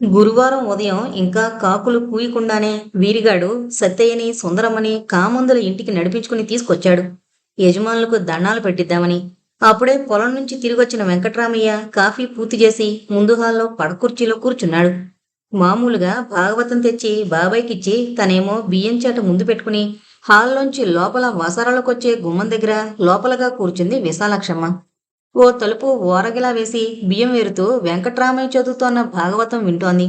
గురువారం ఉదయం ఇంకా కాకులు కూయకుండానే వీరిగాడు సత్తయ్యని సుందరమ్మని కామందుల ఇంటికి నడిపించుకుని తీసుకొచ్చాడు. యజమానులకు దండాలు పెట్టిద్దామని. అప్పుడే పొలం నుంచి తిరిగొచ్చిన వెంకట్రామయ్య కాఫీ పూర్తి చేసి ముందు హాల్లో పడకుర్చీలో కూర్చున్నాడు. మామూలుగా భాగవతం తెచ్చి బాబాయ్కిచ్చి తనేమో బియ్యం చేట ముందు పెట్టుకుని హాల్లోంచి లోపల వసారాలకొచ్చే గుమ్మం దగ్గర లోపలగా కూర్చుంది విశాలాక్షమ్మ. ఓ తలుపు ఓరగిలా వేసి బియ్యం ఏరుతూ వెంకట్రామయ్య చదువుతోన్న భాగవతం వింటోంది.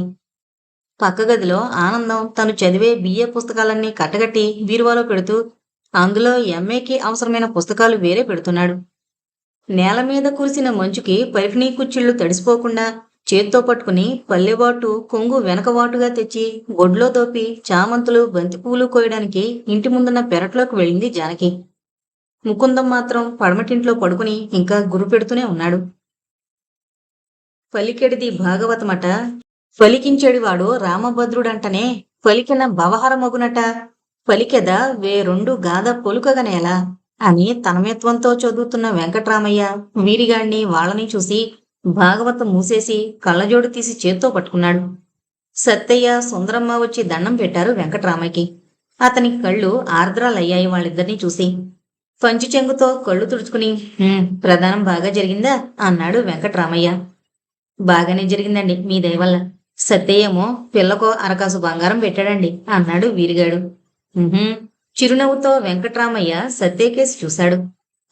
పక్క గదిలో ఆనందం తను చదివే బిఏ పుస్తకాలన్నీ కట్టగట్టి బీరువాలో పెడుతూ అందులో ఎంఏకి అవసరమైన పుస్తకాలు వేరే పెడుతున్నాడు. నేల మీద కురిసిన మంచుకి పరికిణీ కుచ్చిళ్లు తడిసిపోకుండా చేత్తో పట్టుకుని పల్లెవాటు కొంగు వెనకవాటుగా తెచ్చి గొడ్లో దోపి చామంతులు బంతిపూలు కోయడానికి ఇంటి ముందున్న పెరట్లోకి వెళ్ళింది జానకి. ముకుందం మాత్రం పడమటింట్లో పడుకుని ఇంకా గురు పెడుతూనే ఉన్నాడు. పలికెడిది భాగవతమట, పలికించెడివాడు రామభద్రుడంటనే, పలికిన భవహరమగునట, పలికెద వేరొండు గాథ పొలుకగనేలా అని తన్మయత్వంతో చదువుతున్న వెంకట్రామయ్య వీరిగాణ్ణి వాళ్ళని చూసి భాగవతం మూసేసి కళ్ళజోడు తీసి చేత్తో పట్టుకున్నాడు. సత్తయ్య సుందరమ్మ వచ్చి దండం పెట్టారు వెంకట్రామయ్యకి. అతని కళ్ళు ఆర్ద్రాలయ్యాయి వాళ్ళిద్దరినీ చూసి. పంచి చెంగుతో కళ్ళు తుడుచుకుని ప్రధానం బాగా జరిగిందా అన్నాడు వెంకట్రామయ్య. బాగానే జరిగిందండి మీ దయవల్ల. సత్తయ్యేమో పిల్లకు అరకాసు బంగారం పెట్టాడండి అన్నాడు వీరిగాడు. చిరునవ్వుతో వెంకట్రామయ్య సత్తయ్యకేసి చూశాడు.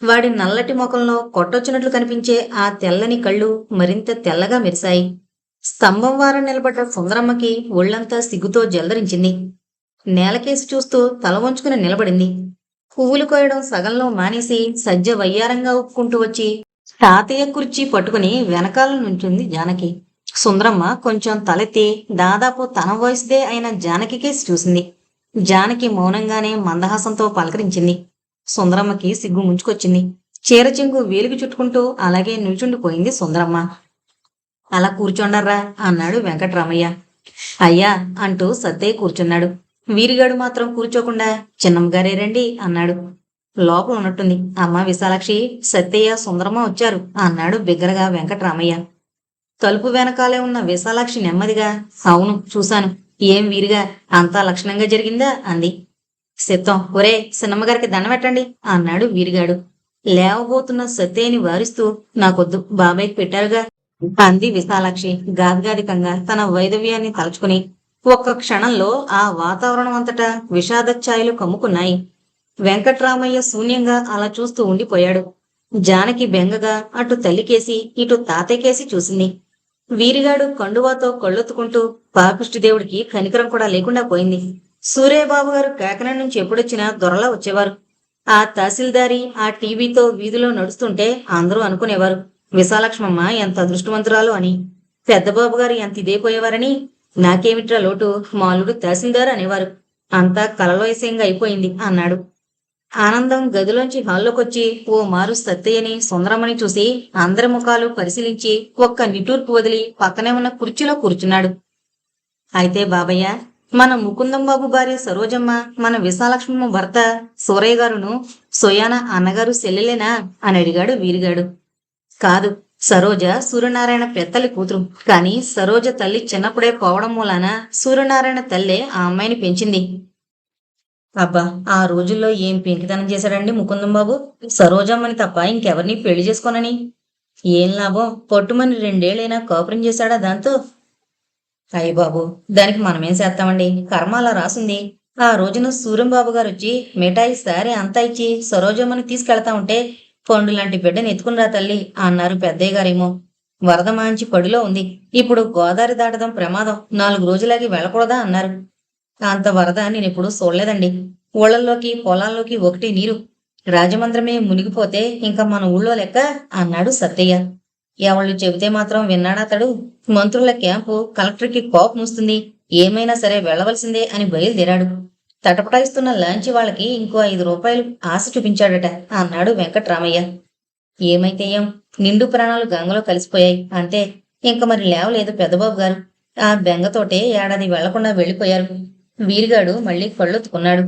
వాడి నల్లటి ముఖంలో కొట్టొచ్చినట్లు కనిపించే ఆ తెల్లని కళ్ళు మరింత తెల్లగా మెరిశాయి. స్తంభం వారం నిలబడ్డ సుందరమ్మకి ఒళ్లంతా సిగ్గుతో జలదరించింది. నేలకేసి చూస్తూ తల వంచుకుని నిలబడింది. పువ్వులు కోయడం సగంలో మానేసి సజ్జ వయ్యారంగా ఉప్పుకుంటూ వచ్చి తాతయ్య కుర్చీ పట్టుకుని వెనకాల నుంచుంది జానకి. సుందరమ్మ కొంచెం తలెత్తి దాదాపు తన వయసుదే అయిన జానకికేసి చూసింది. జానకి మౌనంగానే మందహాసంతో పలకరించింది. సుందరమ్మకి సిగ్గు ముంచుకొచ్చింది. చీర చెంగు వేలికి చుట్టుకుంటూ అలాగే నిల్చుండిపోయింది సుందరమ్మ. అలా కూర్చోండర్రా అన్నాడు వెంకట్రామయ్య. అయ్యా అంటూ సత్తయ్య కూర్చున్నాడు. వీరిగాడు మాత్రం కూర్చోకుండా చిన్నమ్మగారే రండి అన్నాడు. లోపల ఉన్నట్టుంది అమ్మ విశాలాక్షి, సత్తయ్య సుందరమ్మ వచ్చారు అన్నాడు బిగ్గరగా వెంకట్రామయ్య. తలుపు వెనకాలే ఉన్న విశాలాక్షి నెమ్మదిగా అవును చూశాను. ఏం వీరిగా అంతా లక్షణంగా జరిగిందా అంది. సిత్తం ఒరే చిన్నమ్మగారికి దండం పెట్టండి అన్నాడు వీరిగాడు. లేవబోతున్న సత్తయ్యని వారిస్తూ నాకొద్దు బాబాయ్కి పెట్టారుగా అంది విశాలాక్షి గాద్గాదికంగా తన వైదవ్యాన్ని తలుచుకుని. ఒక్క క్షణంలో ఆ వాతావరణం అంతటా విషాదఛాయలు కమ్ముకున్నాయి. వెంకట్రామయ్య శూన్యంగా అలా చూస్తూ ఉండిపోయాడు. జానకి బెంగగా అటు తల్లికేసి ఇటు తాతయ్యకేసి చూసింది. వీరిగాడు కండువాతో కళ్ళొత్తుకుంటూ పాపిష్టిదేవుడికి కనికరం కూడా లేకుండా పోయింది. సూర్యబాబు గారు కాకినాడ నుంచి ఎప్పుడొచ్చినా దొరలా వచ్చేవారు. ఆ తహసీల్దారి ఆ టీవీతో వీధిలో నడుస్తుంటే అందరూ అనుకునేవారు విశాలక్ష్మమ్మ ఎంత అదృష్టవంతురాలు అని. పెద్దబాబు గారు ఎంత ఇదైపోయేవారని నాకేమిట్రా లోటు మాలుడు తహసీల్దార్ అనేవారు. అంతా కలలోయసంగా అయిపోయింది అన్నాడు. ఆనందం గదిలోంచి హాల్లోకొచ్చి ఓ మారు సత్తయ్యని సుందరమ్మని చూసి అందరి ముఖాలు పరిశీలించి ఒక్క నిట్టూర్పు వదిలి పక్కనే ఉన్న కుర్చీలో కూర్చున్నాడు. అయితే బాబయ్య, మన ముకుందం బాబు భార్య సరోజమ్మ మన విశాలక్ష్మమ్మ భర్త సూరయ్య గారును సోయాన అన్నగారు సెల్లెలేనా అని అడిగాడు వీరిగాడు. కాదు, సరోజ సూర్యనారాయణ పెత్తలి కూతురు. కాని సరోజ తల్లి చిన్నప్పుడే పోవడం మూలాన సూర్యనారాయణ తల్లే ఆ అమ్మాయిని పెంచింది. అబ్బా, ఆ రోజుల్లో ఏం పెంకితనం చేశాడండి ముకుందం బాబు. సరోజమ్మని తప్ప ఇంకెవరిని పెళ్లి చేసుకోనని. ఏం లాభం, పట్టుమని 2 ఏళ్ళైనా కాపురం చేశాడా దాంతో? అయ్య బాబు, దానికి మనమేం చేస్తామండి, కర్మ అలా రాసుంది. ఆ రోజున సూర్యంబాబు గారు వచ్చి మిఠాయి సారే అంతా ఇచ్చి సరోజమ్మని తీసుకెళ్తా ఉంటే పండు లాంటి బిడ్డని ఎత్తుకునిరా తల్లి అన్నారు పెద్దయ్య గారేమో. వరద మాంచి పడిలో ఉంది, ఇప్పుడు గోదావరి దాటడం ప్రమాదం, 4 రోజులాగి వెళ్ళకూడదా అన్నారు. అంత వరద నేనెప్పుడు చూడలేదండి. ఊళ్ళల్లోకి పొలాల్లోకి ఒకటి నీరు. రాజమండ్రమే మునిగిపోతే ఇంకా మన ఊళ్ళో లెక్క అన్నాడు సత్తయ్య. ఎవళ్ళు చెబితే మాత్రం విన్నాడతడు. మంత్రుల క్యాంపు కలెక్టర్కి కోపం వస్తుంది, ఏమైనా సరే వెళ్లవలసిందే అని బయలుదేరాడు. తటపటాయిస్తున్న లాంచి వాళ్ళకి ఇంకో 5 రూపాయలు ఆశ చూపించాడట అన్నాడు వెంకట్రామయ్య. ఏమైతే ఏం, నిండు ప్రాణాలు గంగలో కలిసిపోయాయి అంతే. ఇంక మరి లేవలేదు పెద్దబాబు గారు. ఆ బెంగతోటే ఏడాది వెళ్లకుండా వెళ్లిపోయారు. వీరిగాడు మళ్లీ కళ్ళొత్తుకున్నాడు.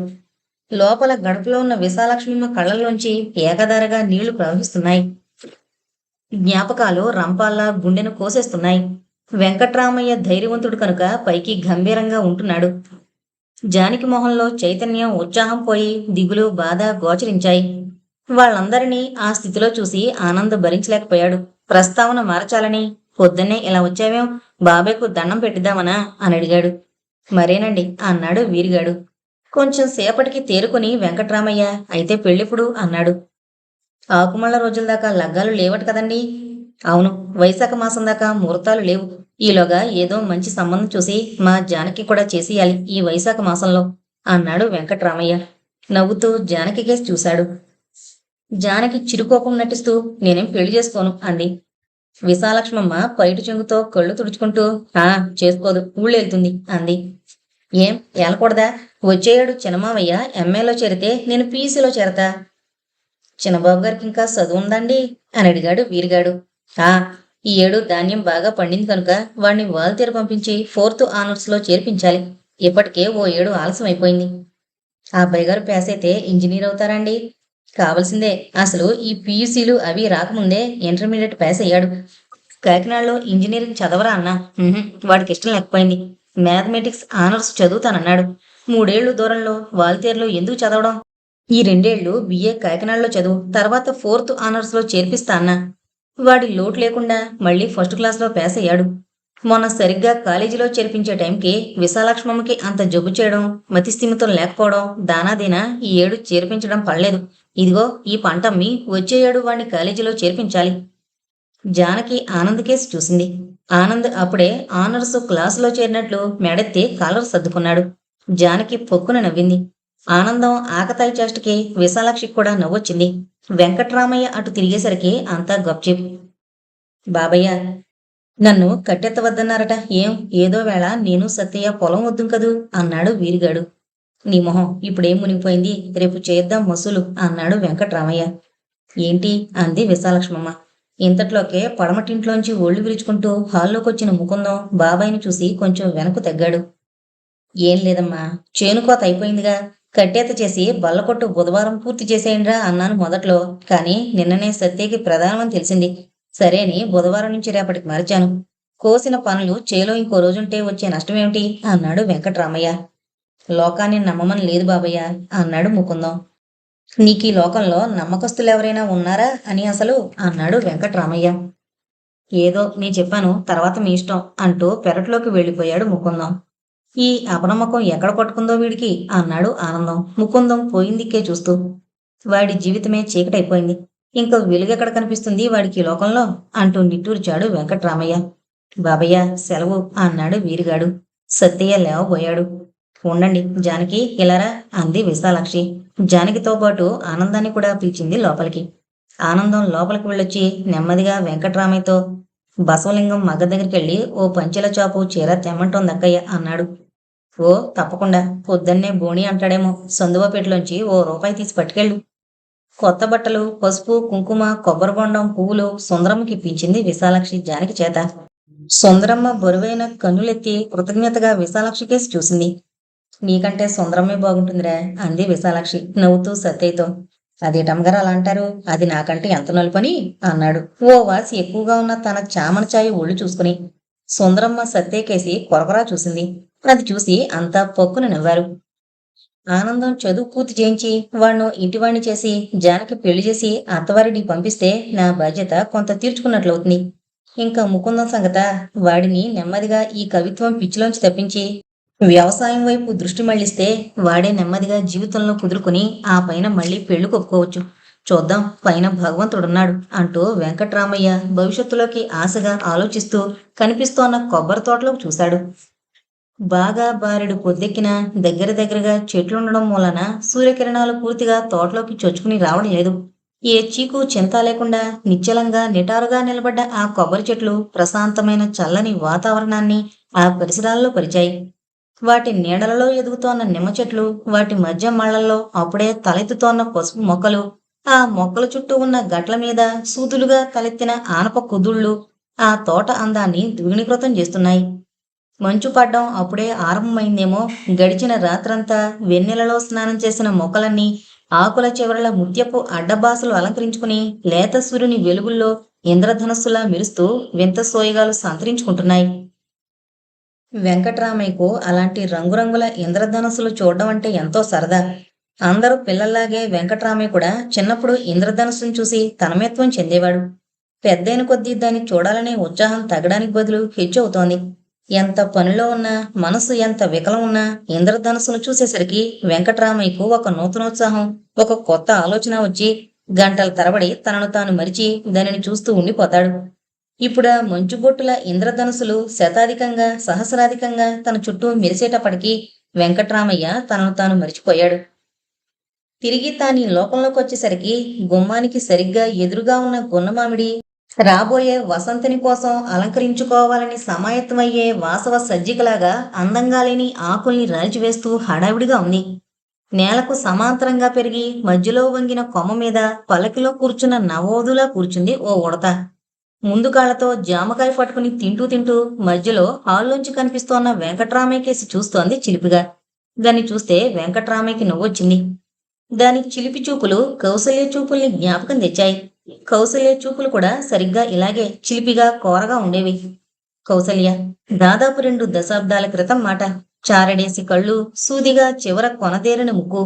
లోపల గడపలో ఉన్న విశాలక్ష్మమ్మ కళ్ళల్లోంచి ఏకధారగా నీళ్లు ప్రవహిస్తున్నాయి. జ్ఞాపకాలు రంపాల్లా గుండెను కోసేస్తున్నాయి. వెంకట్రామయ్య ధైర్యవంతుడు కనుక పైకి గంభీరంగా ఉంటున్నాడు. జానకి మొహంలో చైతన్యం, ఉత్సాహం పోయి దిగులు, బాధ గోచరించాయి. వాళ్ళందరినీ ఆ స్థితిలో చూసి ఆనంద్ భరించలేకపోయాడు. ప్రస్తావన మార్చాలని, పొద్దున్నే ఇలా వచ్చావేం, బాబాయ్కు దండం పెట్టిద్దామనా అని అడిగాడు. మరేనండి అన్నాడు వీరిగాడు. కొంచెం సేపటికి తేరుకుని వెంకట్రామయ్య, అయితే పెళ్ళిప్పుడు అన్నాడు. ఆకుమళ్ళ రోజుల దాకా లగ్గాలు లేవట కదండి. అవును, వైశాఖ మాసం దాకా ముహూర్తాలు లేవు. ఈలోగా ఏదో మంచి సంబంధం చూసి మా జానకి కూడా చేసేయాలి ఈ వైశాఖ మాసంలో అన్నాడు వెంకట్రామయ్య. నవ్వుతూ జానకి కేసి చూశాడు. జానకి చిరుకోపం నటిస్తూ నేనేం పెళ్లి చేసుకోను అంది. విశాలక్ష్మమ్మ పైటు చెంగుతో కళ్ళు తుడుచుకుంటూ చేసుకోదు, ఊళ్ళెళ్తుంది అంది. ఏం ఏలకూడదా? వచ్చేయాడు చిన్నమావయ్య ఎంఏలో చేరితే నేను పీసీలో చేరతా. చిన్నబాబు గారికి ఇంకా చదువు ఉందండి అని అడిగాడు వీరిగాడు. ఈ ఏడు ధాన్యం బాగా పండింది కనుక వాడిని వాల్తీరు పంపించి 4th ఆనర్స్లో చేర్పించాలి. ఇప్పటికే ఓ ఏడు ఆలస్యం అయిపోయింది. ఆ అబ్బాయి గారు పాస్ అయితే ఇంజనీర్ అవుతారండి. కావలసిందే, అసలు ఈ పీయూసీలు అవి రాకముందే ఇంటర్మీడియట్ పాస్ అయ్యాడు. కాకినాడలో ఇంజనీరింగ్ చదవరా అన్నా. వాడికి ఇష్టం లేకపోయింది. Mathematics honours చదువుతానన్నాడు. 3 ఏళ్లు దూరంలో వాల్తేరులో ఎందుకు చదవడం? ఈ 2 ఏళ్లు బిఏ కాకినాడలో చదువు, తర్వాత 4th ఆనర్స్లో చేర్పిస్తా అన్నా. వాడి లోటు లేకుండా మళ్ళీ ఫస్ట్ క్లాస్లో పాస్ అయ్యాడు. మొన్న సరిగ్గా కాలేజీలో చేర్పించే టైంకి విశాలక్ష్మమ్మకి అంత జబ్బు చేయడం, మతిస్థిమితం లేకపోవడం దానాదీనా ఈ ఏడు చేర్పించడం పడలేదు. ఇదిగో ఈ పంటమ్మి వచ్చే ఏడు వాడిని కాలేజీలో చేర్పించాలి. జానకి ఆనంద్ కేసి చూసింది. ఆనంద్ అప్పుడే ఆనర్స్ క్లాసులో చేరినట్లు మెడెత్తి కాలర్ సర్దుకున్నాడు. జానకి పొక్కున నవ్వింది. ఆనందం ఆకతాయి చేష్టకి విశాలాక్షికి కూడా నవ్వొచ్చింది. వెంకట్రామయ్య అటు తిరిగేసరికి అంతా గప్చిప్. బాబయ్య, నన్ను కట్టెత్తవద్దన్నారట. ఏదో వేళ నేను సత్తయ్య పొలం వద్దుం కదూ అన్నాడు వీరిగాడు. నీ మొహం ఇప్పుడేం మునిగిపోయింది, రేపు చేద్దాం వసూలు అన్నాడు వెంకట్రామయ్య. ఏంటి అంది విశాలక్ష్మమ్మ. ఇంతట్లోకే పడమటింట్లోంచి ఒళ్ళు విరుచుకుంటూ హాల్లోకొచ్చిన ముకుందం బాబాయిని చూసి కొంచెం వెనక్కు తగ్గాడు. ఏం లేదమ్మా, చేనుకోత అయిపోయిందిగా, కట్టేత చేసి బల్లకొట్టు బుధవారం పూర్తి చేసేయండ్రా అన్నాను మొదట్లో. కానీ నిన్ననే సత్యకి ప్రధానమని తెలిసింది. సరేని బుధవారం నుంచి రేపటికి మార్చాను. కోసిన పనులు చేలో ఇంకో రోజుంటే వచ్చే నష్టమేమిటి అన్నాడు వెంకట్రామయ్య. లోకాన్ని నమ్మమని లేదు బాబయ్య అన్నాడు ముకుందం. నీకీ లోకంలో నమ్మకస్తులెవరైనా ఉన్నారా అని అసలు అన్నాడు వెంకట్రామయ్య. ఏదో నీ చెప్పాను, తర్వాత మీ ఇష్టం అంటూ పెరట్లోకి వెళ్ళిపోయాడు ముకుందం. ఈ అపనమ్మకం ఎక్కడ పట్టుకుందో వీడికి అన్నాడు ఆనందం ముకుందం పోయిందిక్కే చూస్తూ. వాడి జీవితమే చీకటైపోయింది. ఇంక వెలుగెక్కడ కనిపిస్తుంది వాడికి లోకంలో అంటూ నిట్టూర్చాడు వెంకట్రామయ్య. బాబయ్య సెలవు అన్నాడు వీరిగాడు. సత్తయ్య లేవబోయాడు. ఉండండి జానకి, ఇలారా అంది విశాలాక్షి. జానకితో పాటు ఆనందాన్ని కూడా పిలిచింది లోపలికి. ఆనందం లోపలికి వెళ్ళొచ్చి నెమ్మదిగా వెంకట్రామయ్యతో, బసవలింగం మగ్గ దగ్గరికెళ్ళి ఓ పంచెల చాపు చీర తెమ్మంటోందక్కయ్య అన్నాడు. ఓ తప్పకుండా, పొద్దున్నే బోణి అంటాడేమో, సందువపేటలోంచి ఓ రూపాయి తీసి పట్టుకెళ్ళు. కొత్త బట్టలు, పసుపు, కుంకుమ, కొబ్బరిబొండం, పువ్వులు సుందరమ్మకి ఇప్పించింది విశాలాక్షి జానకి చేత. సుందరమ్మ బరువైన కన్నులెత్తి కృతజ్ఞతగా విశాలాక్షి కేసి చూసింది. నీకంటే సుందరమ్మే బాగుంటుందిరా అంది విశాలాక్షి నవ్వుతూ సత్తయ్యతో. అదేటమ్మగారు అలా అంటారు, అది నాకంటే ఎంత నలుపని అన్నాడు ఓ వాసి ఎక్కువగా ఉన్న తన చామన ఛాయ ఒళ్ళు చూసుకుని. సుందరమ్మ సత్తయ్యకేసి కొరకొరా చూసింది. అది చూసి అంతా పొక్కున నవ్వారు. ఆనందం చదువు పూర్తి చేయించి వాణ్ణు ఇంటివాణ్ణి చేసి జానకి పెళ్లి చేసి అత్తవారిని పంపిస్తే నా బాధ్యత కొంత తీర్చుకున్నట్లవుతుంది. ఇంకా ముకుందం సంగత, వాడిని నెమ్మదిగా ఈ కవిత్వం పిచ్చిలోంచి తప్పించి వ్యవసాయం వైపు దృష్టి మళ్లిస్తే వాడే నెమ్మదిగా జీవితంలో కుదురుకుని ఆ పైన మళ్ళీ పెళ్లి కొప్పుకోవచ్చు. చూద్దాం, పైన భగవంతుడున్నాడు అంటూ వెంకట్రామయ్య భవిష్యత్తులోకి ఆశగా ఆలోచిస్తూ కనిపిస్తోన్న కొబ్బరి తోటలోకి చూశాడు. బాగా బారెడు పొద్దెక్కిన దగ్గరగా చెట్లుండడం మూలన సూర్యకిరణాలు పూర్తిగా తోటలోకి చొచ్చుకుని రావడం లేదు. ఏ చీకు చింత లేకుండా నిశ్చలంగా నిటారుగా నిలబడ్డ ఆ కొబ్బరి చెట్లు ప్రశాంతమైన చల్లని వాతావరణాన్ని ఆ పరిసరాల్లో పరిచాయి. వాటి నీడలలో ఎదుగుతోన్న నిమ్మ చెట్లు, వాటి మధ్య మళ్లల్లో అప్పుడే తలెత్తుతోన్న పసుపు మొక్కలు, ఆ మొక్కల చుట్టూ ఉన్న గట్ల మీద సూదులుగా తలెత్తిన ఆనప కుదుళ్ళు ఆ తోట అందాన్ని ద్విగుణీకృతం చేస్తున్నాయి. మంచు పడ్డం అప్పుడే ఆరంభమైందేమో. గడిచిన రాత్రంతా వెన్నెలలో స్నానం చేసిన మొక్కలన్నీ ఆకుల చివరల ముత్యపు అడ్డబాసలు అలంకరించుకుని లేత సూర్యుని వెలుగుల్లో ఇంద్రధనస్సులా మెరుస్తూ వింత సోయగాలు సంతరించుకుంటున్నాయి. వెంకట్రామయ్యకు అలాంటి రంగురంగుల ఇంద్రధనస్సులు చూడడం అంటే ఎంతో సరదా. అందరూ పిల్లల్లాగే వెంకట్రామయ్య కూడా చిన్నప్పుడు ఇంద్రధనుస్సును చూసి తన్మయత్వం చెందేవాడు. పెద్దయిన కొద్దీ దాన్ని చూడాలనే ఉత్సాహం తగ్గడానికి బదులు హెచ్చవుతోంది. ఎంత పనిలో ఉన్నా, మనసు ఎంత వికలం ఉన్నా ఇంద్రధనుస్సును చూసేసరికి వెంకట్రామయ్యకు ఒక నూతనోత్సాహం, ఒక కొత్త ఆలోచన వచ్చి గంటల తరబడి తనను తాను మరిచి దానిని చూస్తూ ఉండిపోతాడు. ఇప్పుడా మంచుబొట్టుల ఇంద్రధనుసులు శతాధికంగా, సహస్రాధికంగా తన చుట్టూ మెరిసేటప్పటికీ వెంకట్రామయ్య తనను తాను మరిచిపోయాడు. తిరిగి తానీ లోకంలోకొచ్చేసరికి గుమ్మానికి సరిగ్గా ఎదురుగా ఉన్న గున్నమామిడి రాబోయే వసంతుని కోసం అలంకరించుకోవాలని సమాయత్తమయ్యే వాసవ సజ్జికలాగా అందంగా లేని ఆకుల్ని రాల్చివేస్తూ హడావిడిగా ఉంది. నేలకు సమాంతరంగా పెరిగి మధ్యలో వంగిన కొమ్మ మీద పల్లకిలో కూర్చున్న నవోదులా కూర్చుంది ఓ ఉడత. ముందు కాళ్లతో జామకాయ పట్టుకుని తింటూ తింటూ మధ్యలో హాల్లోంచి కనిపిస్తోన్న వెంకట్రామయ్య కేసి చూస్తోంది చిలిపిగా. దాన్ని చూస్తే వెంకట్రామయ్యకి నవ్వొచ్చింది. దాని చిలిపి చూపులు కౌసల్య చూపుల్ని జ్ఞాపకం తెచ్చాయి. కౌసల్య చూపులు కూడా సరిగ్గా ఇలాగే చిలిపిగా కోరగా ఉండేవి. కౌసల్య దాదాపు 2 దశాబ్దాల క్రితం మాట. చారడేసి కళ్ళు, సూదిగా చివర కొనదేరిన ముక్కు,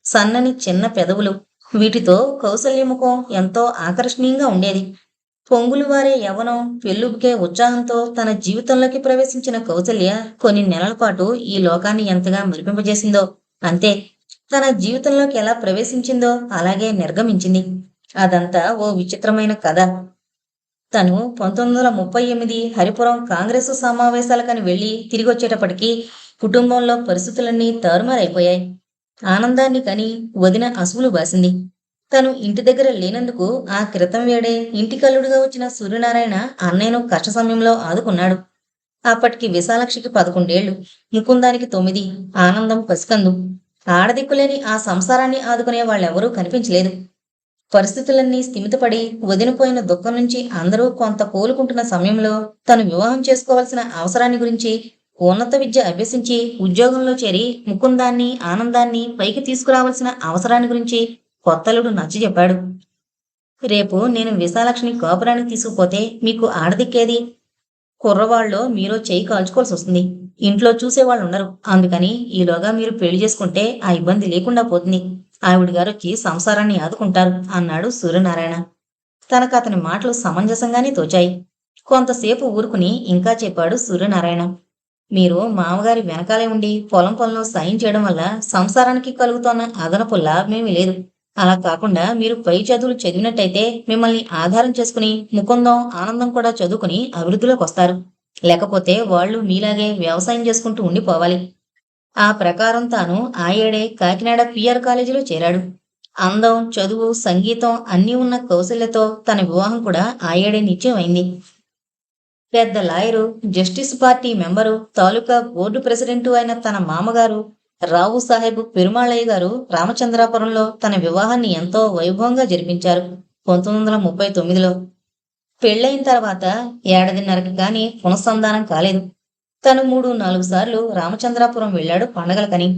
సన్నని చిన్న పెదవులు. వీటితో కౌసల్య ముఖం ఎంతో ఆకర్షణీయంగా ఉండేది. పొంగులు వారే యవ్వనం, పెళ్ళుబుకే ఉత్సాహంతో తన జీవితంలోకి ప్రవేశించిన కౌసల్య కొన్ని నెలల పాటు ఈ లోకాన్ని ఎంతగా మరిపింపజేసిందో, అంతే తన జీవితంలోకి ఎలా ప్రవేశించిందో అలాగే నిర్గమించింది. అదంతా ఓ విచిత్రమైన కథ. తను 1938 హరిపురం కాంగ్రెసు సమావేశాలకని వెళ్లి తిరిగొచ్చేటప్పటికీ కుటుంబంలో పరిస్థితులన్నీ తారుమారైపోయాయి. ఆనందాన్ని కని వదిన అసువులు బాసింది. తను ఇంటి దగ్గర లేనందుకు ఆ క్రితం వేడే ఇంటికల్లుడుగా వచ్చిన సూర్యనారాయణ అన్నయ్యను కష్ట సమయంలో ఆదుకున్నాడు. అప్పటికి విశాలక్షికి 11 ఏళ్లు, ముకుందానికి 9, ఆనందం పసికందు. ఆడదిక్కులేని ఆ సంసారాన్ని ఆదుకునే వాళ్ళెవరూ కనిపించలేదు. పరిస్థితులన్నీ స్థిమితపడి వదిలిపోయిన దుఃఖం నుంచి అందరూ కొంత కోలుకుంటున్న సమయంలో తను వివాహం చేసుకోవాల్సిన అవసరాన్ని గురించి, ఉన్నత విద్య అభ్యసించి ఉద్యోగంలో చేరి ముకుందాన్ని, ఆనందాన్ని పైకి తీసుకురావాల్సిన అవసరాన్ని గురించి కొత్తలుడు నచ్చజెప్పాడు. రేపు నేను విశాలక్షిని కాపురానికి తీసుకుపోతే మీకు ఆడదిక్కేది? కుర్రవాళ్ళలో మీరో చేయి కాల్చుకోవాల్సి వస్తుంది. ఇంట్లో చూసేవాళ్ళుండరు. అందుకని ఈలోగా మీరు పెళ్లి చేసుకుంటే ఆ ఇబ్బంది లేకుండా పోతుంది. ఆవిడ గారొచ్చి సంసారాన్ని ఆదుకుంటారు అన్నాడు సూర్యనారాయణ. తనకు అతని మాటలు సమంజసంగానే తోచాయి. కొంతసేపు ఊరుకుని ఇంకా చెప్పాడు సూర్యనారాయణ. మీరు మామగారి వెనకాలే ఉండి పొలం పనులు సాయం చేయడం వల్ల సంసారానికి కలుగుతోన్న అదనపు లాభమేమీ లేదు. అలా కాకుండా మీరు పై చదువులు చదివినట్టయితే మిమ్మల్ని ఆధారం చేసుకుని ముకుందం, ఆనందం కూడా చదువుకుని అభివృద్ధిలోకి వస్తారు. లేకపోతే వాళ్ళు మీలాగే వ్యవసాయం చేసుకుంటూ ఉండిపోవాలి. ఆ ప్రకారం తాను ఆ ఏడే కాకినాడ పిఆర్ కాలేజీలో చేరాడు. అందం, చదువు, సంగీతం అన్నీ ఉన్న కౌశల్యతో తన వివాహం కూడా ఆ ఏడే నిశ్చయమైంది. పెద్ద లాయరు, జస్టిస్ పార్టీ మెంబరు, తాలూకా బోర్డు ప్రెసిడెంటు అయిన తన మామగారు రావు సాహెబ్ పెరుమాళయ్య గారు రామచంద్రాపురంలో తన వివాహాన్ని ఎంతో వైభవంగా జరిపించారు 1939లో. పెళ్ళయిన తర్వాత ఏడాదిన్నరకి గాని పునఃసంధానం కాలేదు. తను 3-4 సార్లు రామచంద్రాపురం వెళ్ళాడు పండగలకని.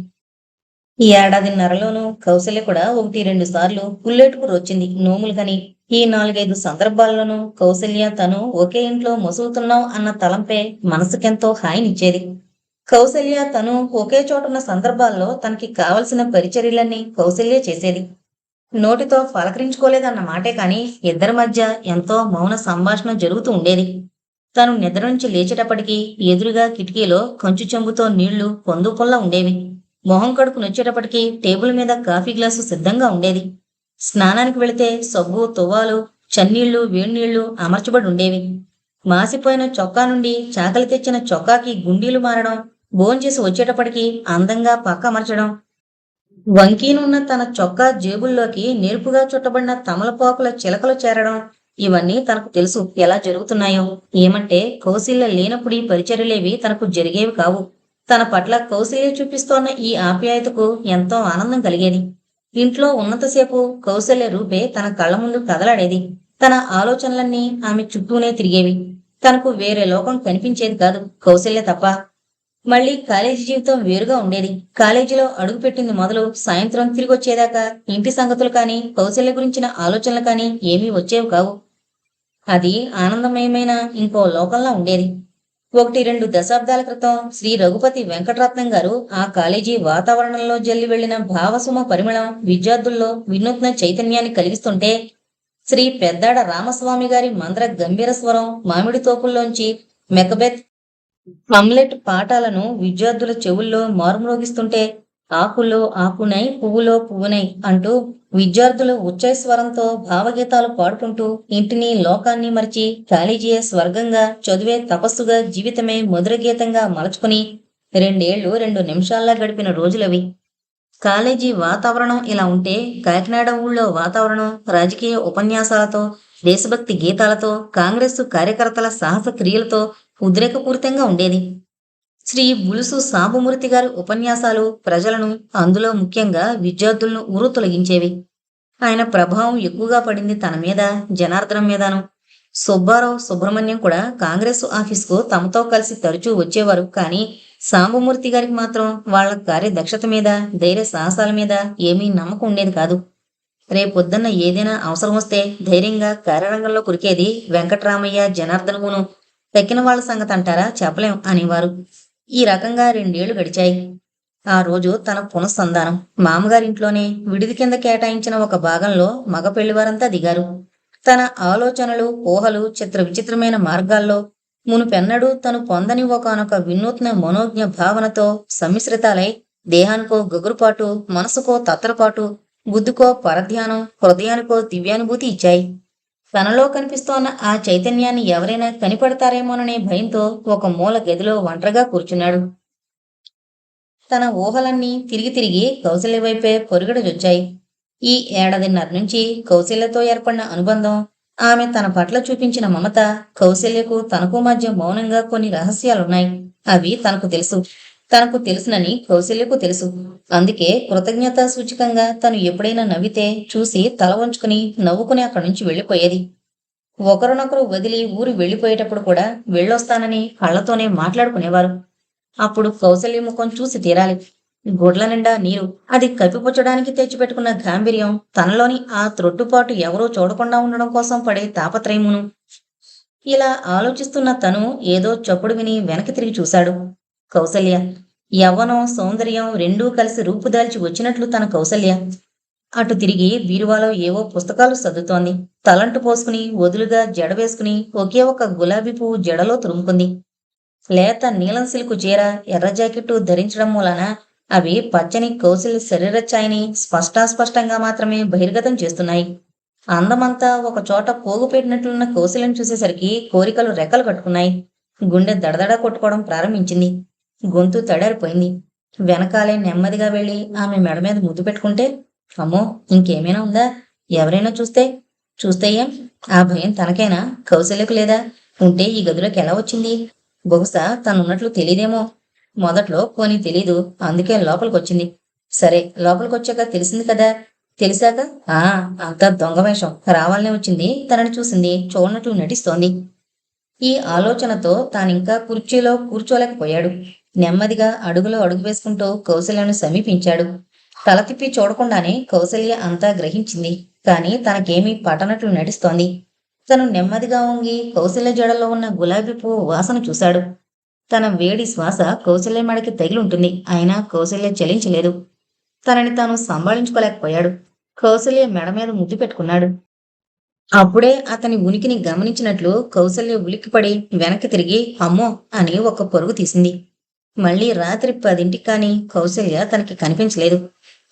ఈ ఏడాదిన్నరలోనూ కౌశల్య కూడా 1-2 సార్లు పుల్లేటుకు వచ్చింది నోములకని. ఈ 4-5 సందర్భాల్లోనూ కౌశల్య తను ఒకే ఇంట్లో మొసులుతున్నాం అన్న తలంపే మనసుకెంతో హాయినిచ్చేది. కౌశల్య తను ఒకే చోటున్న సందర్భాల్లో తనకి కావలసిన పరిచర్యలన్నీ కౌశల్యే చేసేది. నోటితో పలకరించుకోలేదన్న మాటే కాని ఇద్దరి మధ్య ఎంతో మౌన సంభాషణ జరుగుతూ ఉండేది. తను నిద్ర నుంచి లేచేటప్పటికీ ఎదురుగా కిటికీలో కంచు చెంబుతో నీళ్లు పొందుకొల్లా ఉండేవి. మొహం కడుపు నొచ్చేటప్పటికీ టేబుల్ మీద కాఫీ గ్లాసు సిద్ధంగా ఉండేది. స్నానానికి వెళితే సబ్బు, తువ్వాలు, చన్నీళ్లు, వేడినీళ్లు అమర్చబడి ఉండేవి. మాసిపోయిన చొక్కా నుండి చాకలి తెచ్చిన చొక్కాకి గుండీలు మారడం, భోంచేసి వచ్చేటప్పటికి అందంగా పక్క అమర్చడం, వంకీనున్న తన చొక్కా జేబుల్లోకి నేర్పుగా చుట్టబడిన తమలపాకుల చిలకలు చేరడం, ఇవన్నీ తనకు తెలుసు ఎలా జరుగుతున్నాయో. ఏమంటే కౌశల్య లేనప్పుడు ఈ పరిచర్యలేవి తనకు జరిగేవి కావు. తన పట్ల కౌశల్య చూపిస్తోన్న ఈ ఆప్యాయతకు ఎంతో ఆనందం కలిగేది. ఇంట్లో ఉన్నంతసేపు కౌశల్య రూపే తన కళ్ళ ముందు కదలాడేది. తన ఆలోచనలన్నీ ఆమె చుట్టూనే తిరిగేవి. తనకు వేరే లోకం కనిపించేది కాదు కౌశల్య తప్ప. మళ్లీ కాలేజీ జీవితం వేరుగా ఉండేది. కాలేజీలో అడుగుపెట్టింది మొదలు సాయంత్రం తిరిగొచ్చేదాకా ఇంటి సంగతులు కాని, కౌశల్య గురించిన ఆలోచనలు కాని ఏమీ వచ్చేవి కావు. అది ఆనందమయమైన ఇంకో లోకంలా ఉండేది. 1, 2 దశాబ్దాల క్రితం శ్రీ రఘుపతి వెంకటరత్నం గారు ఆ కాలేజీ వాతావరణంలో జల్లి వెళ్లిన భావసుమ పరిమళం విద్యార్థుల్లో వినూత్న చైతన్యాన్ని కలిగిస్తుంటే, శ్రీ పెద్దాడ రామస్వామి గారి మంద్ర గంభీర స్వరం మామిడి తోపుల్లోంచి మెకబెత్ హమ్లెట్ పాఠాలను విద్యార్థుల చెవుల్లో మారుమ్రోగిస్తుంటే, ఆకుల్లో ఆకునై పువ్వులో పువ్వునై అంటూ విద్యార్థులు ఉచ్చైస్వరంతో భావగీతాలు పాడుకుంటూ ఇంటిని లోకాన్ని మరిచి కాలేజీయే స్వర్గంగా, చదువే తపస్సుగా, జీవితమే మధుర గీతంగా మలచుకుని 2 నిమిషాల్లా గడిపిన రోజులవి. కాలేజీ వాతావరణం ఇలా ఉంటే, కాకినాడ ఊళ్ళో వాతావరణం రాజకీయ ఉపన్యాసాలతో, దేశభక్తి గీతాలతో, కాంగ్రెసు కార్యకర్తల సాహస క్రియలతో ఉద్రేకపూరితంగా ఉండేది. శ్రీ బులుసు సాంబమూర్తి గారి ఉపన్యాసాలు ప్రజలను, అందులో ముఖ్యంగా విద్యార్థులను ఊరు తొలగించేవి. ఆయన ప్రభావం ఎక్కువగా పడింది తన మీద, జనార్దనం మీదను. సుబ్బారావు, సుబ్రహ్మణ్యం కూడా కాంగ్రెస్ ఆఫీసుకు తమతో కలిసి తరచూ వచ్చేవారు. కానీ సాంబమూర్తి గారికి మాత్రం వాళ్ళ కార్యదక్షత మీద, ధైర్య సాహసాల మీద ఏమీ నమ్మకం ఉండేది కాదు. రేపొద్దున్న ఏదైనా అవసరం వస్తే ధైర్యంగా కార్యరంగంలో కురికేది వెంకట్రామయ్య, జనార్దనమును. తక్కిన వాళ్ళ సంగతి అంటారా, చెప్పలేం అనేవారు. ఈ రకంగా 2 ఏళ్లు గడిచాయి. ఆ రోజు తన పునఃసంధానం. మామగారింట్లోనే విడిది కింద కేటాయించిన ఒక భాగంలో మగ పెళ్లివారంతా దిగారు. తన ఆలోచనలు, ఊహలు చిత్ర విచిత్రమైన మార్గాల్లో మునుపెన్నడూ తను పొందని ఒకానొక వినూత్న మనోజ్ఞ భావనతో సమ్మిశ్రితాలై దేహానికో గగురుపాటు, మనసుకో తత్తరపాటు, బుద్ధికో పరధ్యానం, హృదయానికో దివ్యానుభూతి ఇచ్చాయి. తనలో కనిపిస్తోన్న ఆ చైతన్యాన్ని ఎవరైనా కనిపెడతారేమోననే భయంతో ఒక మూల గదిలో ఒంటరిగా కూర్చున్నాడు. తన ఊహలన్నీ తిరిగి తిరిగి కౌసల్య వైపే పొరుగడజొచ్చాయి. ఈ ఏడాదిన్నర నుంచి కౌసల్యతో ఏర్పడిన అనుబంధం, ఆమె తన పట్ల చూపించిన మమత, కౌసల్యకు తనకు మధ్య మౌనంగా కొన్ని రహస్యాలున్నాయి. అవి తనకు తెలుసు. తనకు తెలుసునని కౌసల్యకు తెలుసు. అందుకే కృతజ్ఞతా సూచకంగా తను ఎప్పుడైనా నవ్వితే చూసి తల వంచుకుని నవ్వుకుని అక్కడి నుంచి వెళ్ళిపోయేది. ఒకరినొకరు వదిలి ఊరు వెళ్ళిపోయేటప్పుడు కూడా వెళ్ళొస్తానని కళ్లతోనే మాట్లాడుకునేవారు. అప్పుడు కౌసల్య ముఖం చూసి తీరాలి. గుడ్ల నిండా నీరు, అది కప్పిపుచ్చడానికి తెచ్చిపెట్టుకున్న గాంభీర్యం, తనలోని ఆ త్రొట్టుపాటు ఎవరూ చూడకుండా ఉండడం కోసం పడే తాపత్రయమును. ఇలా ఆలోచిస్తున్న తను ఏదో చప్పుడు విని వెనక్కి తిరిగి చూశాడు. కౌసల్య. యవ్వనం, సౌందర్యం రెండూ కలిసి రూపుదాల్చి వచ్చినట్లు తన కౌసల్య. అటు తిరిగి బీరువాలో ఏవో పుస్తకాలు సర్దుతోంది. తలంటు పోసుకుని వదులుగా జడ వేసుకుని ఒకే ఒక గులాబీ పువ్వు జడలో తురుముకుంది. లేత నీలం సిల్కు చీర, ఎర్ర జాకెట్టు ధరించడం మూలాన అవి పచ్చని కౌసల్య శరీరఛాయని స్పష్టాస్పష్టంగా మాత్రమే బహిర్గతం చేస్తున్నాయి. అందమంతా ఒక చోట పోగు పెట్టినట్లున్న కౌసల్యం చూసేసరికి కోరికలు రెక్కలు కట్టుకున్నాయి. గుండె దడదడ కొట్టుకోవడం ప్రారంభించింది. గొంతు తడారిపోయింది. వెనకాలే నెమ్మదిగా వెళ్లి ఆమె మెడ మీద ముద్దు పెట్టుకుంటే, అమ్మో, ఇంకేమైనా ఉందా? ఎవరైనా చూస్తే ఏం? ఆ భయం తనకైనా, కౌసల్యకు లేదా? ఉంటే ఈ గదిలోకి ఎలా వచ్చింది? బహుశా తనున్నట్లు తెలియదేమో. మొదట్లో పోనీ తెలీదు, అందుకే లోపలికొచ్చింది. సరే, లోపలికొచ్చాక తెలిసింది కదా. తెలిసాక అంతా దొంగ వేషం, రావాలనే వచ్చింది, తనని చూసింది, చూడనట్లు నటిస్తోంది. ఈ ఆలోచనతో తానింకా కుర్చీలో కూర్చోలేకపోయాడు. నెమ్మదిగా అడుగులో అడుగు వేసుకుంటూ కౌసల్యను సమీపించాడు. తల తిప్పి చూడకుండానే కౌసల్య అంతా గ్రహించింది. కాని తనకేమీ పటనట్లు నటిస్తోంది. తను నెమ్మదిగా వంగి కౌసల్య జడలో ఉన్న గులాబీ పువ్వు వాసన చూశాడు. తన వేడి శ్వాస కౌసల్య మెడకి తగిలి ఉంటుంది. అయినా కౌసల్య చలించలేదు. తనని తాను సంభాళించుకోలేకపోయాడు. కౌసల్య మెడ మీద ముద్దు పెట్టుకున్నాడు. అప్పుడే అతని ఉనికిని గమనించినట్లు కౌసల్య ఉలిక్కిపడి వెనక్కి తిరిగి అమ్మో అని ఒక పరుగు తీసింది. మళ్లీ రాత్రి 10ంటికి కాని కౌసల్య తనకి కనిపించలేదు.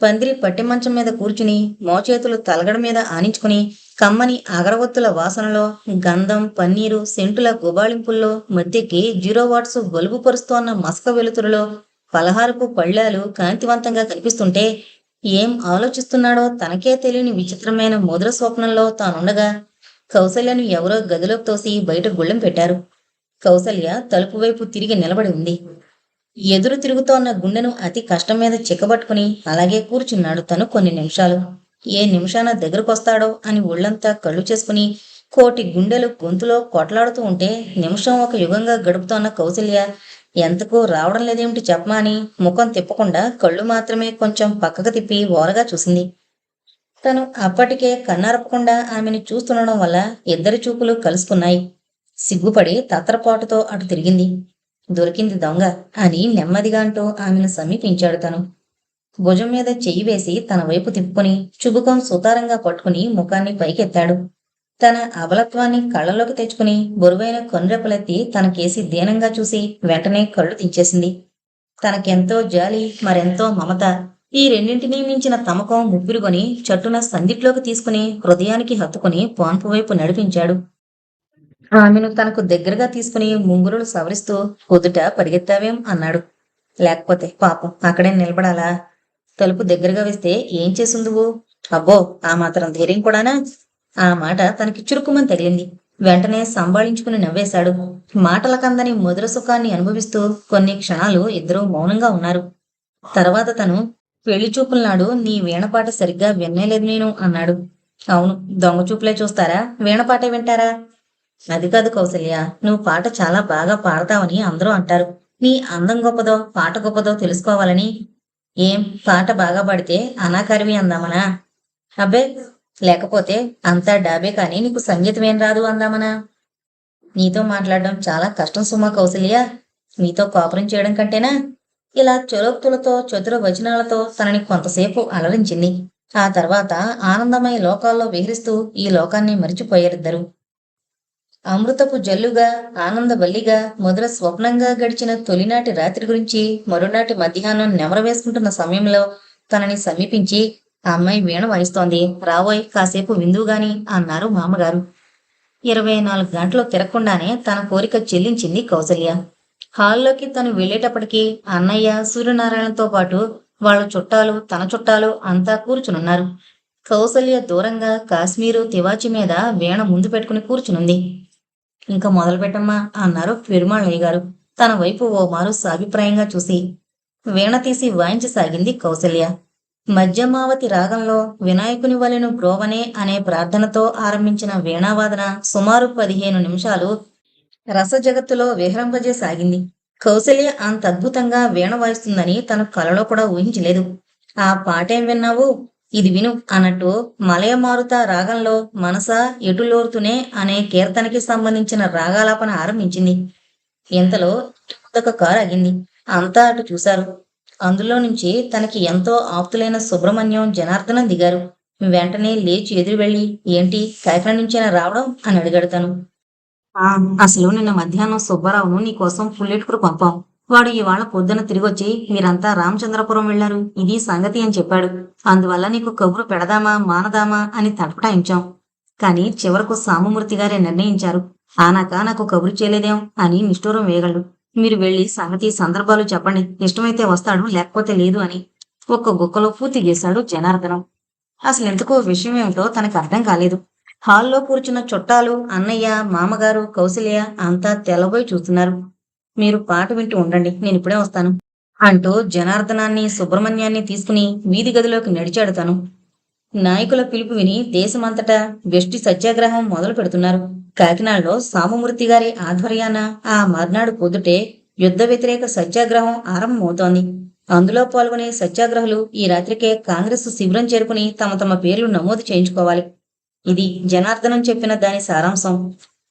పందిరి పట్టె మంచం మీద కూర్చుని మోచేతులు తలగడ మీద ఆనించుకుని కమ్మని అగరవత్తుల వాసనలో, గంధం, పన్నీరు, సెంటుల గుబాళింపుల్లో, మధ్యకి 0 వాట్స్ బలుబు పరుస్తోన్న మసక వెలుతురులో పలహారపు పళ్ళాలు కాంతివంతంగా కనిపిస్తుంటే ఏం ఆలోచిస్తున్నాడో తనకే తెలియని విచిత్రమైన మధుర స్వప్నంలో తానుండగా కౌసల్యను ఎవరో గదిలోకి తోసి బయట గుళ్ళెం పెట్టారు. కౌసల్య తలుపు వైపు తిరిగి నిలబడి ఉంది. ఎదురు తిరుగుతోన్న గుండెను అతి కష్టం మీద చిక్కబట్టుకుని అలాగే కూర్చున్నాడు తను కొన్ని నిమిషాలు. ఏ నిమిషాన దగ్గరకొస్తాడో అని ఒళ్లంతా కళ్ళు చేసుకుని కోటి గుండెలు గొంతులో కొట్లాడుతూ ఉంటే నిమిషం ఒక యుగంగా గడుపుతోన్న కౌసల్య ఎంతకు రావడం లేదేమిటి చెప్పమా అని ముఖం తిప్పకుండా కళ్ళు మాత్రమే కొంచెం పక్కకు తిప్పి ఓరగా చూసింది. తను అప్పటికే కన్నారపకుండా ఆమెను చూస్తుండడం వల్ల ఇద్దరి చూపులు కలుసుకున్నాయి. సిగ్గుపడి తత్రపాటుతో అటు తిరిగింది. దొరికింది దొంగ అని నెమ్మదిగా అంటూ ఆమెను సమీపించాడు తను. భుజం మీద చెయ్యి వేసి తన వైపు తిప్పుకొని చుబుకం సుతారంగా పట్టుకుని ముఖాన్ని పైకెత్తాడు. తన అబలత్వాన్ని కళ్ళలోకి తెచ్చుకుని బరువైన కనురెప్పలెత్తి తనకేసి దీనంగా చూసి వెంటనే కళ్ళు దించేసింది. తనకెంతో జాలి, మరెంతో మమత, ఈ రెండింటినీ మించిన తమకం ముప్పిరుగొని చట్టున సందిట్లోకి తీసుకుని హృదయానికి హత్తుకుని పాన్పు వైపు నడిపించాడు. ఆమెను తనకు దగ్గరగా తీసుకుని ముంగురులు సవరిస్తూ "కుదుట పరిగెత్తావేం" అన్నాడు. లేకపోతే పాపం అక్కడే నిలబడాలా? తలుపు దగ్గరగా వేస్తే ఏం చేసుందువు? అబ్బో, ఆ మాత్రం ధైర్యం కూడానా? ఆ మాట తనకి చురుకుమని తగిలింది. వెంటనే సంభాళించుకుని నవ్వేశాడు. మాటలకందని మధుర సుఖాన్ని అనుభవిస్తూ కొన్ని క్షణాలు ఇద్దరూ మౌనంగా ఉన్నారు. తర్వాత తను "పెళ్లి చూపులనాడు నీ వీణపాట సరిగ్గా వినలేదు నేను" అన్నాడు. అవును, దొంగ చూపులే చూస్తారా, వీణపాటే వింటారా? అది కాదు కౌసల్య, నువ్వు పాట చాలా బాగా పాడతావని అందరూ అంటారు. నీ అందం గొప్పదో పాట గొప్పదో తెలుసుకోవాలని. ఏం పాట బాగా పాడితే అనాకారివి అందామనా? అబ్బే, లేకపోతే అంతా డాబే కాని నీకు సంగీతం ఏం రాదు అందామనా? నీతో మాట్లాడడం చాలా కష్టం సుమా కౌసల్య. నీతో కాపురం చేయడం కంటేనా? ఇలా చొలోక్తులతో చతుర వచనాలతో తనని కొంతసేపు అలరించింది. ఆ తర్వాత ఆనందమయ లోకాల్లో విహరిస్తూ ఈ లోకాన్ని మరిచిపోయారిద్దరు. అమృతపు జల్లుగా, ఆనందవల్లిగా, మధుర స్వప్నంగా గడిచిన తొలినాటి రాత్రి గురించి మరునాటి మధ్యాహ్నం నెమరు వేసుకుంటున్న సమయంలో తనని సమీపించి "ఆ అమ్మాయి వీణ వాయిస్తోంది, రావోయ్ కాసేపు విందువుగాని" అన్నారు మామగారు. 24 గంటలు తిరగకుండానే తన కోరిక చెల్లించింది కౌసల్య. హాల్లోకి తను వెళ్ళేటప్పటికి అన్నయ్య, సూర్యనారాయణతో పాటు వాళ్ళ చుట్టాలు, తన చుట్టాలు అంతా కూర్చునున్నారు. కౌసల్య దూరంగా కాశ్మీరు తివాచి మీద వీణ ముందు పెట్టుకుని కూర్చునుంది. "ఇంకా మొదలు పెట్టమ్మా" అన్నారు పెరుమాళయ్య గారు తన వైపు ఓ మారు సాభిప్రాయంగా చూసి. వీణ తీసి వాయించసాగింది కౌసల్య. మధ్యమావతి రాగంలో వినాయకుని వలెను బ్రోవనే అనే ప్రార్థనతో ఆరంభించిన వీణావాదన సుమారు 15 నిమిషాలు రసజగత్తులో విహరింపజేసాగింది. కౌసల్య అంత అద్భుతంగా వీణ వాయిస్తుందని తన కలలో కూడా ఊహించలేదు. "ఆ పాటేం విన్నావు? ఇది విను" అన్నట్టు మలయమారుత రాగంలో మనసా ఎటులోరుతునే అనే కీర్తనకి సంబంధించిన రాగాలాపన ఆరంభించింది. ఇంతలో ఇంటి ముందొక కారు ఆగింది. అంతా అటు చూశారు. అందులో నుంచి తనకి ఎంతో ఆప్తులైన సుబ్రహ్మణ్యం, జనార్దనం దిగారు. వెంటనే లేచి ఎదురు వెళ్ళి "ఏంటి, కాకినాడ నుంచేనా రావడం" అని అడిగాడు తను. "ఆ, అసలు నిన్న మధ్యాహ్నం సుబ్బారావును నీకోసం పుల్లెటుకురు పంపాం. వాడు ఇవాళ పొద్దున తిరిగొచ్చి మీరంతా రామచంద్రపురం వెళ్లారు, ఇది సంగతి అని చెప్పాడు. అందువల్ల నీకు కబురు పెడదామా మానదామా అని తటపటాయించాం. కానీ చివరకు సామమూర్తి గారే నిర్ణయించారు. ఆనాక నాకు కబురు చేయలేదేం అని నిష్ఠూరం వేయగలడు. మీరు వెళ్లి సంగతి సందర్భాలు చెప్పండి, ఇష్టమైతే వస్తాడు, లేకపోతే లేదు అని ఒక్క గుక్కలో పూర్తి చేశాడు జనార్దనం. అసలెందుకో విషయం ఏమిటో తనకు అర్థం కాలేదు. హాల్లో కూర్చున్న చుట్టాలు, అన్నయ్య, మామగారు, కౌసల్య అంతా తెల్లబోయి చూస్తున్నారు. "మీరు పాట వింటూ ఉండండి, నేనిప్పుడే వస్తాను" అంటూ జనార్దనాన్ని, సుబ్రహ్మణ్యాన్ని తీసుకుని వీధి గదిలోకి నడిచాడు తను. నాయకుల పిలుపు విని దేశమంతటా వెష్టి సత్యాగ్రహం మొదలు పెడుతున్నారు. కాకినాడలో సామమూర్తి గారి ఆధ్వర్యాన ఆ మర్నాడు పొద్దుటే యుద్ధ వ్యతిరేక సత్యాగ్రహం ఆరంభమవుతోంది. అందులో పాల్గొనే సత్యాగ్రహులు ఈ రాత్రికే కాంగ్రెస్ శిబిరం చేరుకుని తమ తమ పేర్లు నమోదు చేయించుకోవాలి. ఇది జనార్దనం చెప్పిన దాని సారాంశం.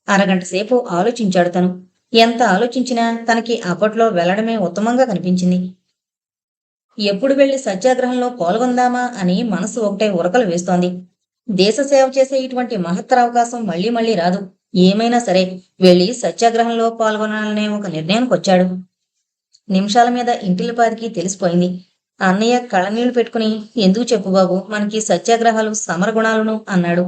అరగంట సేపు ఆలోచించాడు తను. ఎంత ఆలోచించినా తనకి అప్పట్లో వెళ్లడమే ఉత్తమంగా కనిపించింది. ఎప్పుడు వెళ్లి సత్యాగ్రహంలో పాల్గొందామా అని మనసు ఒకటే ఉరకలు వేస్తోంది. దేశ సేవ చేసే ఇటువంటి మహత్తర అవకాశం మళ్లీ మళ్లీ రాదు. ఏమైనా సరే వెళ్లి సత్యాగ్రహంలో పాల్గొనాలనే ఒక నిర్ణయానికి వచ్చాడు. నిమిషాల మీద ఇంటిల్లిపాదికి తెలిసిపోయింది. అన్నయ్య కళ్ళనీళ్లు పెట్టుకుని "ఎందుకు చెప్పు బాబు, మనకి సత్యాగ్రహాలు సమరగుణాలును" అన్నాడు.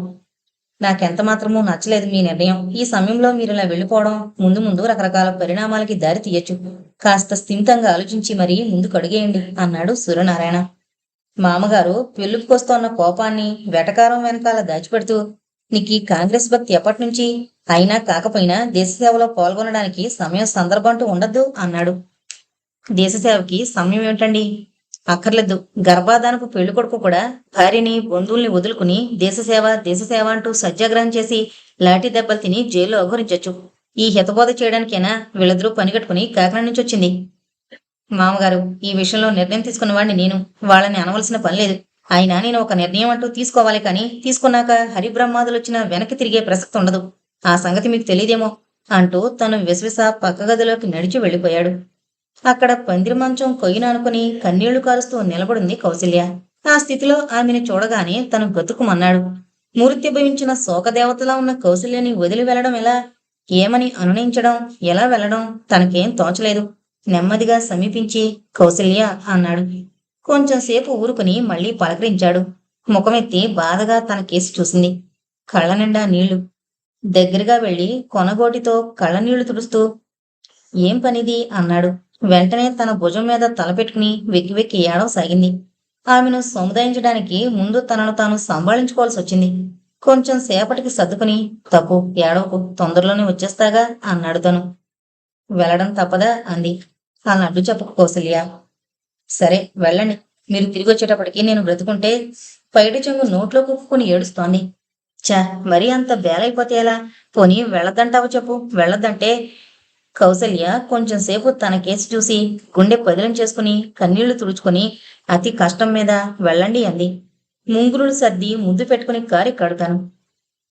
"నాకెంత మాత్రమూ నచ్చలేదు మీ నిర్ణయం. ఈ సమయంలో మీరిలా వెళ్ళిపోవడం ముందు ముందు రకరకాల పరిణామాలకి దారి తీయొచ్చు. కాస్త స్థిమితంగా ఆలోచించి మరీ ముందుకు అడుగేయండి" అన్నాడు సూర్యనారాయణ. మామగారు పెళ్ళుకొస్తోన్న కోపాన్ని వెటకారం వెనకాల దాచిపెడుతూ "నీకీ కాంగ్రెస్ భక్తి ఎప్పటినుంచి? అయినా కాకపోయినా దేశసేవలో పాల్గొనడానికి సమయం సందర్భంటూ ఉండద్దు" అన్నాడు. "దేశసేవకి సమయం ఏమిటండి? అక్కర్లేదు. గర్భాధానపు పెళ్లికొడుకు కూడా భార్యని, బంధువుల్ని వదులుకుని దేశసేవ అంటూ సత్యాగ్రహం చేసి లాఠీ దెబ్బలు తిని జైల్లో అఘోరించొచ్చు. ఈ హితబోధ చేయడానికైనా వీళ్ళిద్దరూ పనిగట్టుకుని కాకినాడ నుంచి వచ్చింది. మామగారు, ఈ విషయంలో నిర్ణయం తీసుకున్నవాడిని నేను. వాళ్ళని అనవలసిన పని లేదు. అయినా నేను ఒక నిర్ణయం అంటూ తీసుకోవాలి కానీ తీసుకున్నాక హరిబ్రహ్మాదులొచ్చినా వెనక్కి తిరిగే ప్రసక్తి ఉండదు. ఆ సంగతి మీకు తెలీదేమో అంటూ తను విసవిస పక్క గదిలోకి నడిచి వెళ్ళిపోయాడు. అక్కడ పందిరి మంచం కొయ్యను అనుకుని కన్నీళ్లు కారుస్తూ నిలబడింది కౌసల్య. ఆ స్థితిలో ఆమెను చూడగానే తను గతుకుమన్నాడు. మూర్తిభవించిన శోకదేవతలా ఉన్న కౌసల్యని వదిలి వెళ్లడం ఎలా? ఏమని అనునయించడం, ఎలా వెళ్లడం తనకేం తోచలేదు. నెమ్మదిగా సమీపించి కౌసల్య అన్నాడు. కొంచెంసేపు ఊరుకుని మళ్లీ పలకరించాడు. ముఖమెత్తి బాధగా తన కేసి చూసింది. కళ్ళ నిండా నీళ్లు. దగ్గరగా వెళ్లి కొనగోటితో కళ్ళనీళ్లు తుడుస్తూ ఏం పనిది అన్నాడు. వెంటనే తన భుజం మీద తలపెట్టుకుని వెక్కి వెక్కి ఏడవసాగింది. ఆమెను సముదాయించడానికి ముందు తనను తాను సంభాళించుకోవాల్సి వచ్చింది. కొంచెం సేపటికి సర్దుకుని తప్పు ఏడవకు, తొందరలోనే వచ్చేస్తాగా అన్నాడు తను. వెళ్ళడం తప్పదా అంది. అన్నట్టు చెప్పకు కౌసల్య. సరే వెళ్ళండి. మీరు తిరిగి వచ్చేటప్పటికి నేను బ్రతుకుంటే పైటి చెంగు నోట్లో కుక్కుని ఏడుస్తోంది. చ మరీ అంత బేలైపోతే ఎలా? పోనీ వెళ్ళొద్దంటావా చెప్పు. వెళ్ళొద్దంటే కౌసల్య కొంచెంసేపు తన కేసు చూసి గుండె పదిలం చేసుకుని కన్నీళ్లు తుడుచుకుని అతి కష్టం మీద వెళ్ళండి అంది. ముంగురులు సర్ది ముద్దు పెట్టుకుని కారు కడతాను.